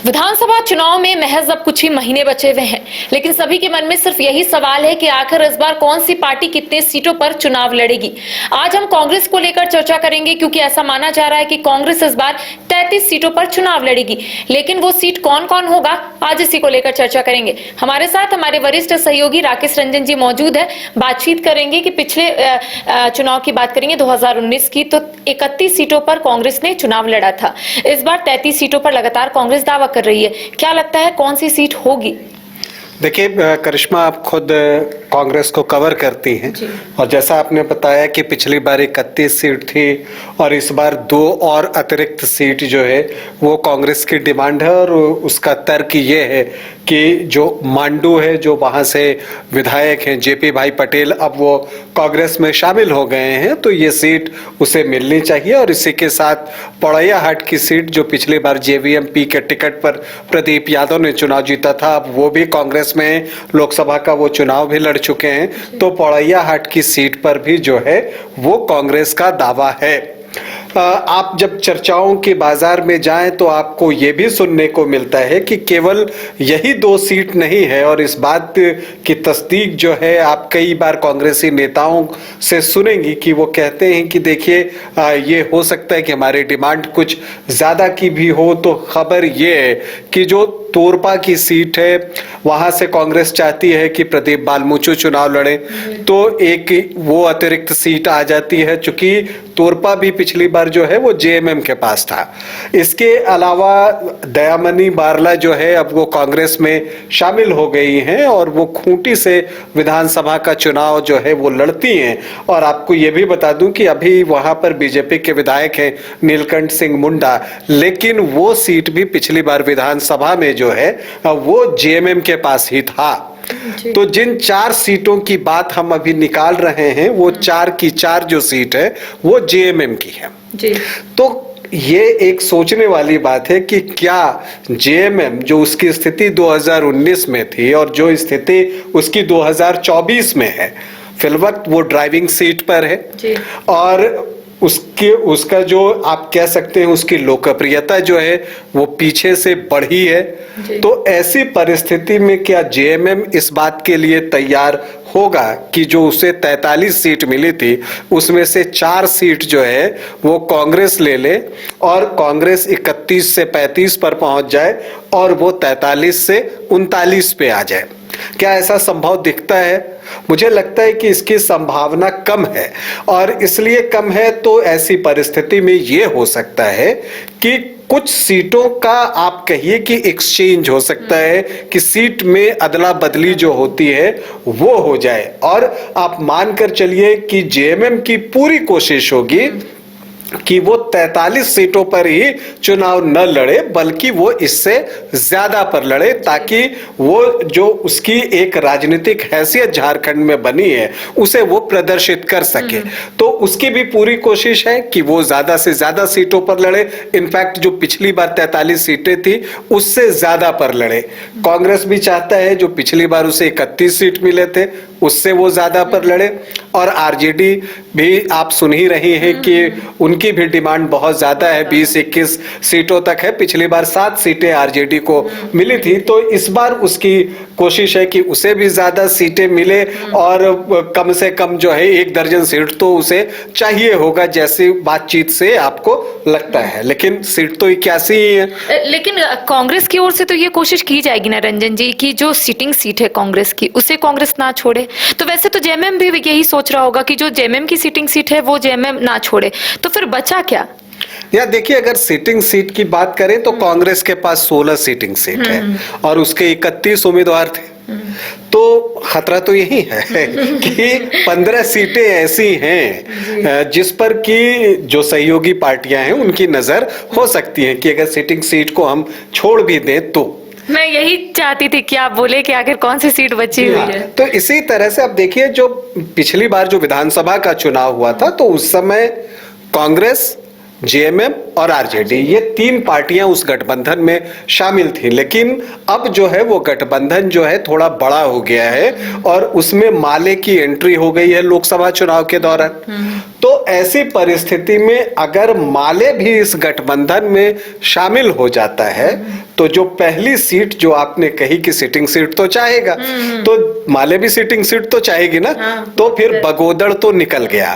विधानसभा चुनाव में महज अब कुछ ही महीने बचे हुए हैं, लेकिन सभी के मन में सिर्फ यही सवाल है कि आखिर इस बार कौन सी पार्टी कितने सीटों पर चुनाव लड़ेगी। आज हम कांग्रेस को लेकर चर्चा करेंगे, क्योंकि ऐसा माना जा रहा है कि कांग्रेस इस बार 33 सीटों पर चुनाव लड़ेगी। लेकिन वो सीट कौन कौन होगा, आज इसी को लेकर चर्चा करेंगे। हमारे साथ हमारे वरिष्ठ सहयोगी राकेश रंजन जी मौजूद है। बातचीत करेंगे कि पिछले चुनाव की बात करेंगे 2019 की, तो 31 सीटों पर कांग्रेस ने चुनाव लड़ा था। इस बार 33 सीटों पर लगातार कांग्रेस दावा कर रही है। क्या लगता है कौन सी सीट होगी? देखिए करिश्मा, आप खुद कांग्रेस को कवर करती हैं और जैसा आपने बताया कि पिछली बार 31 सीट थी और इस बार 2 और अतिरिक्त सीट जो है वो कांग्रेस की डिमांड है। और उसका तर्क ये है कि जो मांडू है, जो वहाँ से विधायक हैं जेपी भाई पटेल, अब वो कांग्रेस में शामिल हो गए हैं, तो ये सीट उसे मिलनी चाहिए। और इसी के साथ पौड़ैयाहाट की सीट, जो पिछली बार जेवीएमपी के टिकट पर प्रदीप यादव ने चुनाव जीता था, अब वो भी कांग्रेस में लोकसभा का वो चुनाव भी लड़ चुके हैं, तो पौड़ैयाहाट की सीट पर भी जो है वो कांग्रेस का दावा है। आप जब चर्चाओं के बाजार में जाएं तो आपको ये भी सुनने को मिलता है कि केवल यही 2 सीट नहीं है। और इस बात की तस्दीक जो है आप कई बार कांग्रेसी नेताओं से सुनेंगी कि वो कहते हैं कि देखिए ये हो सकता है कि हमारी डिमांड कुछ ज़्यादा की भी हो। तो खबर ये है कि जो तोरपा की सीट है वहां से कांग्रेस चाहती है कि प्रदीप बालमुचु चुनाव लड़े, तो एक वो अतिरिक्त सीट आ जाती है, चूंकि तोरपा भी पिछली बार जो है वो जेएमएम के पास था। इसके अलावा दयामनी बारला जो है अब वो कांग्रेस में शामिल हो गई हैं और वो खूंटी से विधानसभा का चुनाव जो है वो लड़ती हैं। और आपको ये भी बता दूं कि अभी वहां पर बीजेपी के विधायक हैं नीलकंठ सिंह मुंडा, लेकिन वो सीट भी पिछली बार विधानसभा में जो है वो जेएमएम के पास ही था। तो जिन 4 सीटों की बात हम अभी निकाल रहे हैं, वो 4 की 4 जो सीट है वो जेएमएम की है जी। तो ये एक सोचने वाली बात है कि क्या जेएमएम, जो उसकी स्थिति 2019 में थी और जो स्थिति उसकी 2024 में है, फिलवक्त वो ड्राइविंग सीट पर है जी। और उसका जो आप कह सकते हैं उसकी लोकप्रियता जो है वो पीछे से बढ़ी है। तो ऐसी परिस्थिति में क्या जेएमएम इस बात के लिए तैयार होगा कि जो उसे 43 सीट मिली थी उसमें से 4 सीट जो है वो कांग्रेस ले ले और कांग्रेस 31 से 35 पर पहुंच जाए और वो 43 से 39 पे आ जाए? क्या ऐसा संभव दिखता है? मुझे लगता है कि इसकी संभावना कम है। और इसलिए कम है तो ऐसी परिस्थिति में यह हो सकता है कि कुछ सीटों का आप कहिए कि एक्सचेंज हो सकता है, कि सीट में अदला बदली जो होती है वो हो जाए। और आप मानकर चलिए कि जेएमएम की पूरी कोशिश होगी कि वो 43 सीटों पर ही चुनाव न लड़े, बल्कि वो इससे ज्यादा पर लड़े, ताकि वो जो उसकी एक राजनीतिक हैसियत झारखंड में बनी है उसे वो प्रदर्शित कर सके। तो उसकी भी पूरी कोशिश है कि वो ज्यादा से ज्यादा सीटों पर लड़े। इनफैक्ट जो पिछली बार 43 सीटें थी उससे ज्यादा पर लड़े। कांग्रेस भी चाहता है जो पिछली बार उसे 31 सीट मिले थे उससे वो ज्यादा पर लड़े। और आरजेडी भी आप सुन ही रही हैं कि उनकी भी डिमांड बहुत ज्यादा है, 20-21 सीटों तक है। पिछली बार 7 सीटें आरजेडी को मिली थी, तो इस बार उसकी कोशिश है कि उसे भी ज्यादा सीटें मिले और कम से कम जो है 1 दर्जन सीट तो उसे चाहिए होगा, जैसी बातचीत से आपको लगता है। लेकिन सीट तो 81 ही है। लेकिन कांग्रेस की ओर से तो ये कोशिश की जाएगी ना रंजन जी, की जो सिटिंग सीट है कांग्रेस की उसे कांग्रेस ना छोड़े। तो वैसे तो जेएमएम भी यही सोच रहा होगा कि जो जेएमएम की सिटिंग सीट है वो जेएमएम ना छोड़े, तो फिर बचा क्या? या देखिए, अगर सीटिंग सीट की बात करें तो कांग्रेस के पास 16 सीटिंग सीट है और उसके 31 उम्मीदवार थे। तो खतरा तो यही है कि 15 सीटें ऐसी हैं जिस पर कि जो सहयोगी पार्टियां हैं उनकी नजर हो सकती है कि अगर सीटिंग सीट को हम छोड़ भी दें तो। मैं यही चाहती थी कि आप बोले कि आखिर कौन सी सीट बची हुई है। तो इसी तरह से अब देखिए, जो पिछली बार जो विधानसभा का चुनाव हुआ था तो उस समय कांग्रेस, जेएमएम और आरजेडी, ये 3 पार्टियां उस गठबंधन में शामिल थी। लेकिन अब जो है वो गठबंधन जो है थोड़ा बड़ा हो गया है और उसमें माले की एंट्री हो गई है लोकसभा चुनाव के दौरान। तो ऐसी परिस्थिति में अगर माले भी इस गठबंधन में शामिल हो जाता है तो जो पहली सीट जो आपने कही कि सिटिंग सीट तो चाहेगा, तो माले भी सिटिंग सीट तो चाहेगी ना। तो फिर बगोदड़ तो निकल गया।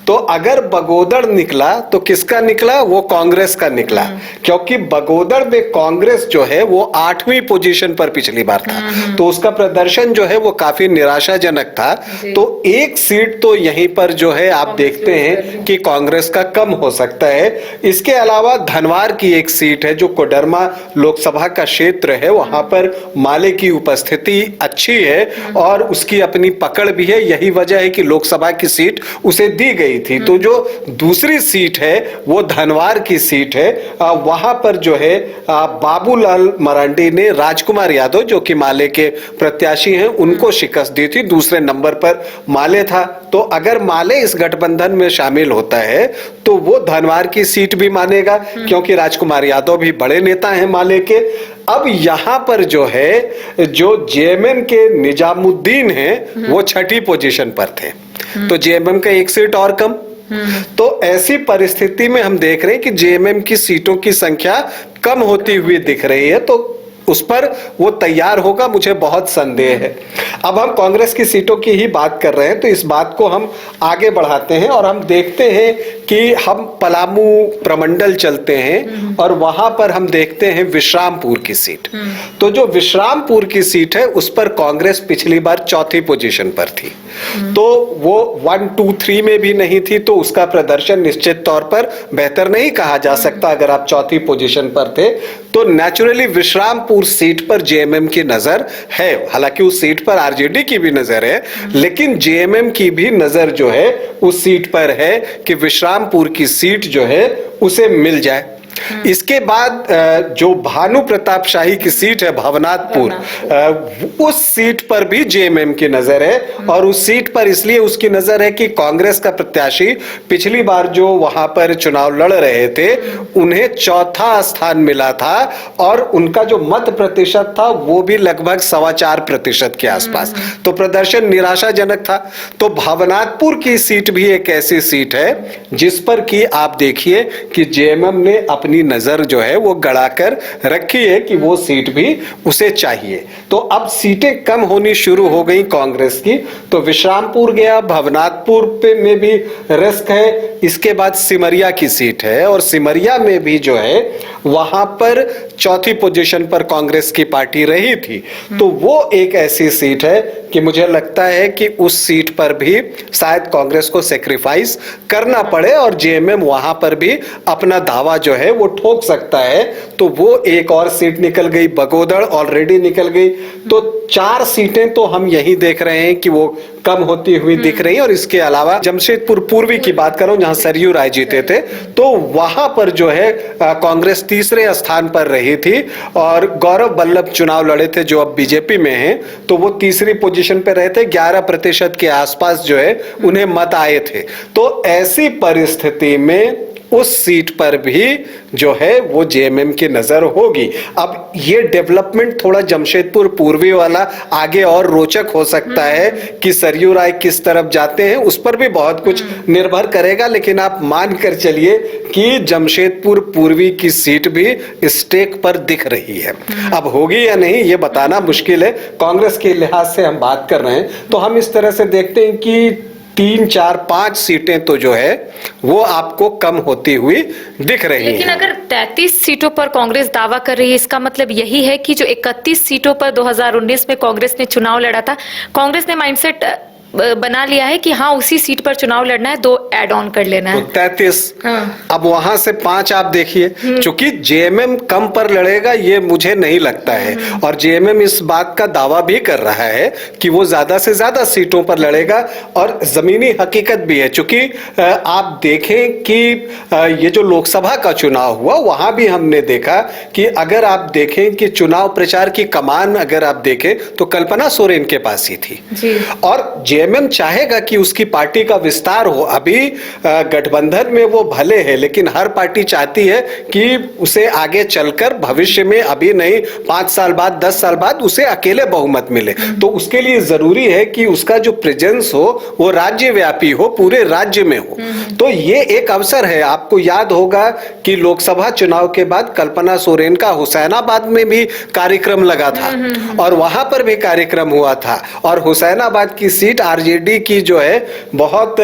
तो अगर बगोदड़ निकला तो किसका निकला? वो कांग्रेस का निकला, क्योंकि बगोदड़ में कांग्रेस जो है वो 8वीं पोजीशन पर पिछली बार था। तो उसका प्रदर्शन जो है वो काफी निराशाजनक था। तो एक सीट तो यहीं पर जो है आप देखते हैं कि कांग्रेस का कम हो सकता है। इसके अलावा धनवार की एक सीट है जो कोडरमा लोकसभा का क्षेत्र है, वहां पर माले की उपस्थिति अच्छी है और उसकी अपनी पकड़ भी है। यही वजह है कि लोकसभा की सीट उसे दी गई थी। तो जो दूसरी सीट है वो धनवार की सीट है, वहां पर जो है बाबूलाल मरांडी ने राजकुमार यादव जो कि माले के प्रत्याशी हैं उनको शिकस्त दी थी। दूसरे नंबर पर माले था। तो अगर माले इस गठबंधन में शामिल होता है तो वो धनवार की सीट भी मानेगा, क्योंकि राजकुमार यादव भी बड़े नेता हैं माले के। अब यहां पर जो है जो जेएमएम के निजामुद्दीन हैं वो 6ठी पोजीशन पर थे। तो जेएमएम का एक सीट और कम। तो ऐसी परिस्थिति में हम देख रहे हैं कि जेएमएम की सीटों की संख्या कम होती हुई दिख रही है। तो उस पर वो तैयार होगा, मुझे बहुत संदेह है। अब हम कांग्रेस की सीटों की ही बात कर रहे हैं तो इस बात को हम आगे बढ़ाते हैं और हम देखते हैं कि हम पलामू प्रमंडल चलते हैं और वहां पर हम देखते हैं विश्रामपुर की सीट। तो जो विश्रामपुर की सीट है उस पर कांग्रेस पिछली बार 4थी पोजीशन पर थी। तो वो 1, 2, 3 में भी नहीं थी, तो उसका प्रदर्शन निश्चित तौर पर बेहतर नहीं कहा जा सकता अगर आप 4थी पोजीशन पर थे। तो नेचुरली विश्रामपुर सीट पर जेएमएम की नजर है। हालांकि उस सीट पर आरजेडी की भी नजर है, लेकिन जेएमएम की भी नजर जो है उस सीट पर है कि विश्रामपुर की सीट जो है उसे मिल जाए। इसके बाद जो भानु प्रताप शाही की सीट है भवनाथपुर, उस सीट पर भी जेएमएम की नजर है। और उस सीट पर इसलिए उसकी नजर है कि कांग्रेस का प्रत्याशी पिछली बार जो वहां पर चुनाव लड़ रहे थे उन्हें 4था स्थान मिला था और उनका जो मत प्रतिशत था वो भी लगभग 4.25% के आसपास। तो प्रदर्शन निराशाजनक था। तो भवनाथपुर की सीट भी एक ऐसी सीट है जिस पर कि आप देखिए कि जेएमएम ने अपनी नजर जो है वो गड़ाकर रखी है कि वो सीट भी उसे चाहिए। तो अब सीटें कम होनी शुरू हो गई कांग्रेस की। तो विश्रामपुर गया, भवनाथपुर पे में भी रिस्क है। इसके बाद सिमरिया की सीट है और सिमरिया में भी जो है वहां पर 4थी पोजीशन पर कांग्रेस की पार्टी रही थी। तो वो एक ऐसी सीट है कि मुझे लगता है कि उस सीट पर भी शायद कांग्रेस को सेक्रीफाइस करना पड़े और जेएमएम वहां पर भी अपना दावा जो है वो ठोक सकता है। तो वो एक और सीट निकल गई, बगोदड़ ऑलरेडी निकल गई। तो 4 सीटें तो हम यही देख रहे हैं कि वो कम होती हुई दिख रही है। और इसके अलावा जमशेदपुर पूर्वी की बात करूं जहां सरयू राय जीते थे, तो वहां पर जो है कांग्रेस तीसरे स्थान पर रही थी और गौरव वल्लभ चुनाव लड़े थे जो अब बीजेपी में हैं। तो वो तीसरी पोजीशन पे रहे थे, 11% के आसपास जो है उन्हें मत आए थे। तो ऐसी परिस्थिति में उस सीट पर भी जो है वो जेएमएम की नजर होगी। अब ये डेवलपमेंट थोड़ा जमशेदपुर पूर्वी वाला आगे और रोचक हो सकता है कि सरयू राय किस तरफ जाते हैं, उस पर भी बहुत कुछ निर्भर करेगा। लेकिन आप मान कर चलिए कि जमशेदपुर पूर्वी की सीट भी स्टेक पर दिख रही है। अब होगी या नहीं ये बताना मुश्किल है। कांग्रेस के लिहाज से हम बात कर रहे हैं तो हम इस तरह से देखते हैं कि 3, 4, 5 सीटें तो जो है वो आपको कम होती हुई दिख रही हैं। लेकिन अगर 33 सीटों पर कांग्रेस दावा कर रही है, इसका मतलब यही है कि जो 31 सीटों पर 2019 में कांग्रेस ने चुनाव लड़ा था, कांग्रेस ने माइंडसेट बना लिया है कि हाँ उसी सीट पर चुनाव लड़ना है, 2 ऐड ऑन कर लेना है। तो 33 अब वहां से 5 आप देखिए, क्योंकि जेएमएम कम पर लड़ेगा ये मुझे नहीं लगता है। और जेएमएम इस बात का दावा भी कर रहा है कि वो ज्यादा से ज्यादा सीटों पर लड़ेगा। और जमीनी हकीकत भी है, चूंकि आप देखें कि ये जो लोकसभा का चुनाव हुआ वहां भी हमने देखा कि अगर आप देखें कि चुनाव प्रचार की कमान अगर आप देखें तो कल्पना सोरेन के पास ही थी। और जेएमएम चाहेगा कि उसकी पार्टी का विस्तार हो। अभी गठबंधन में वो भले है, लेकिन हर पार्टी चाहती है कि उसे आगे चलकर भविष्य में, अभी नहीं 5 साल बाद 10 साल बाद उसे अकेले बहुमत मिले। तो उसके लिए जरूरी है कि उसका जो प्रेजेंस हो वो राज्य व्यापी हो, पूरे राज्य में हो। तो ये एक अवसर है। आपको याद होगा कि लोकसभा चुनाव के बाद कल्पना सोरेन का हुसैनाबाद में भी कार्यक्रम लगा था और वहां पर भी कार्यक्रम हुआ था। और हुसैनाबाद की सीट आरजेडी की जो है बहुत,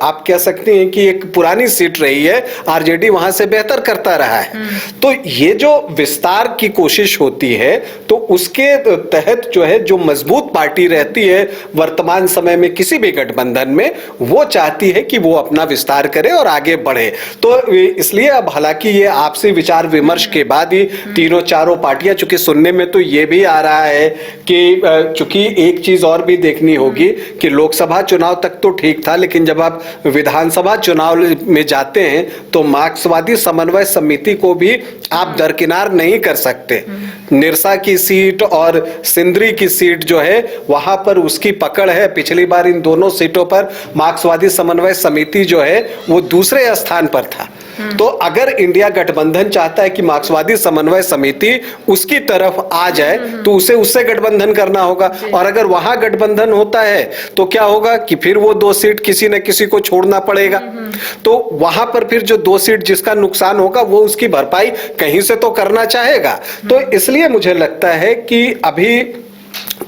आप कह सकते हैं कि एक पुरानी सीट रही है, आरजेडी वहां से बेहतर करता रहा है। तो ये जो विस्तार की कोशिश होती है तो उसके तहत जो है, जो मजबूत पार्टी रहती है वर्तमान समय में किसी भी गठबंधन में, वो चाहती है कि वो अपना विस्तार करे और आगे बढ़े। तो इसलिए अब हालांकि ये आपसी विचार विमर्श के बाद ही तीनों चारों पार्टियां, चूंकि सुनने में तो ये भी आ रहा है कि चूंकि एक चीज और भी देखनी होगी कि लोकसभा चुनाव तक तो ठीक था, लेकिन जब आप विधानसभा चुनाव में जाते हैं तो मार्क्सवादी समन्वय समिति को भी आप दरकिनार नहीं कर सकते। निरसा की सीट और सिंदरी की सीट जो है वहां पर उसकी पकड़ है। पिछली बार इन दोनों सीटों पर मार्क्सवादी समन्वय समिति जो है वो दूसरे स्थान पर था। तो अगर इंडिया गठबंधन चाहता है कि मार्क्सवादी समन्वय समिति उसकी तरफ आ जाए तो उसे उससे गठबंधन करना होगा। और अगर वहां गठबंधन होता है तो क्या होगा कि फिर वो 2 सीट किसी न किसी को छोड़ना पड़ेगा। तो वहां पर फिर जो 2 सीट जिसका नुकसान होगा वो उसकी भरपाई कहीं से तो करना चाहेगा। तो इसलिए मुझे लगता है कि अभी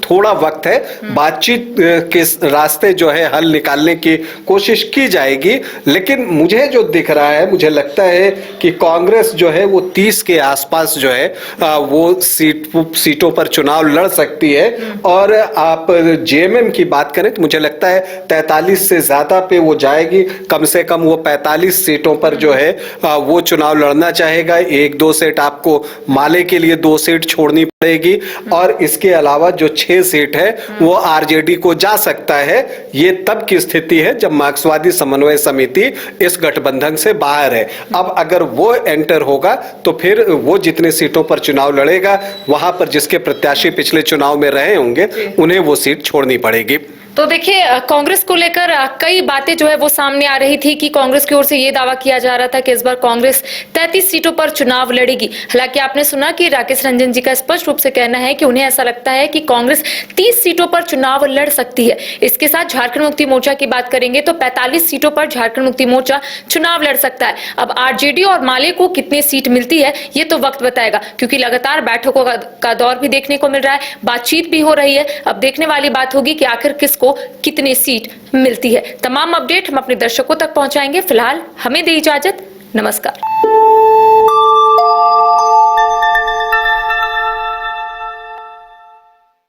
थोड़ा वक्त है, बातचीत के रास्ते जो है हल निकालने की कोशिश की जाएगी। लेकिन मुझे जो दिख रहा है, मुझे लगता है कि कांग्रेस जो है वो 30 के आसपास जो है वो सीटों पर चुनाव लड़ सकती है। और आप जेएमएम की बात करें तो मुझे लगता है 43 से ज्यादा पे वो जाएगी। कम से कम वो 45 सीटों पर जो है वो चुनाव लड़ना चाहेगा। 1-2 सीट आपको माले के लिए 2 सीट छोड़नी पड़ेगी और इसके अलावा जो 6 सीट है वो आरजेडी को जा सकता है। ये तब की स्थिति है जब मार्क्सवादी समन्वय समिति इस गठबंधन से बाहर है। अब अगर वो एंटर होगा तो फिर वो जितने सीटों पर चुनाव लड़ेगा वहां पर जिसके प्रत्याशी पिछले चुनाव में रहे होंगे उन्हें वो सीट छोड़नी पड़ेगी। तो देखिए, कांग्रेस को लेकर कई बातें जो है वो सामने आ रही थी कि कांग्रेस की ओर से ये दावा किया जा रहा था कि इस बार कांग्रेस 33 सीटों पर चुनाव लड़ेगी। हालांकि आपने सुना कि राकेश रंजन जी का स्पष्ट रूप से कहना है कि उन्हें ऐसा लगता है कि कांग्रेस 30 सीटों पर चुनाव लड़ सकती है। इसके साथ झारखंड मुक्ति मोर्चा की बात करेंगे तो 45 सीटों पर झारखंड मुक्ति मोर्चा चुनाव लड़ सकता है। अब आरजेडी और माले को कितनी सीट मिलती है ये तो वक्त बताएगा, क्योंकि लगातार बैठकों का दौर भी देखने को मिल रहा है, बातचीत भी हो रही है। अब देखने वाली बात होगी कि आखिर किसको कितनी सीट मिलती है। तमाम अपडेट हम अपने दर्शकों तक पहुंचाएंगे। फिलहाल हमें दे इजाजत, नमस्कार।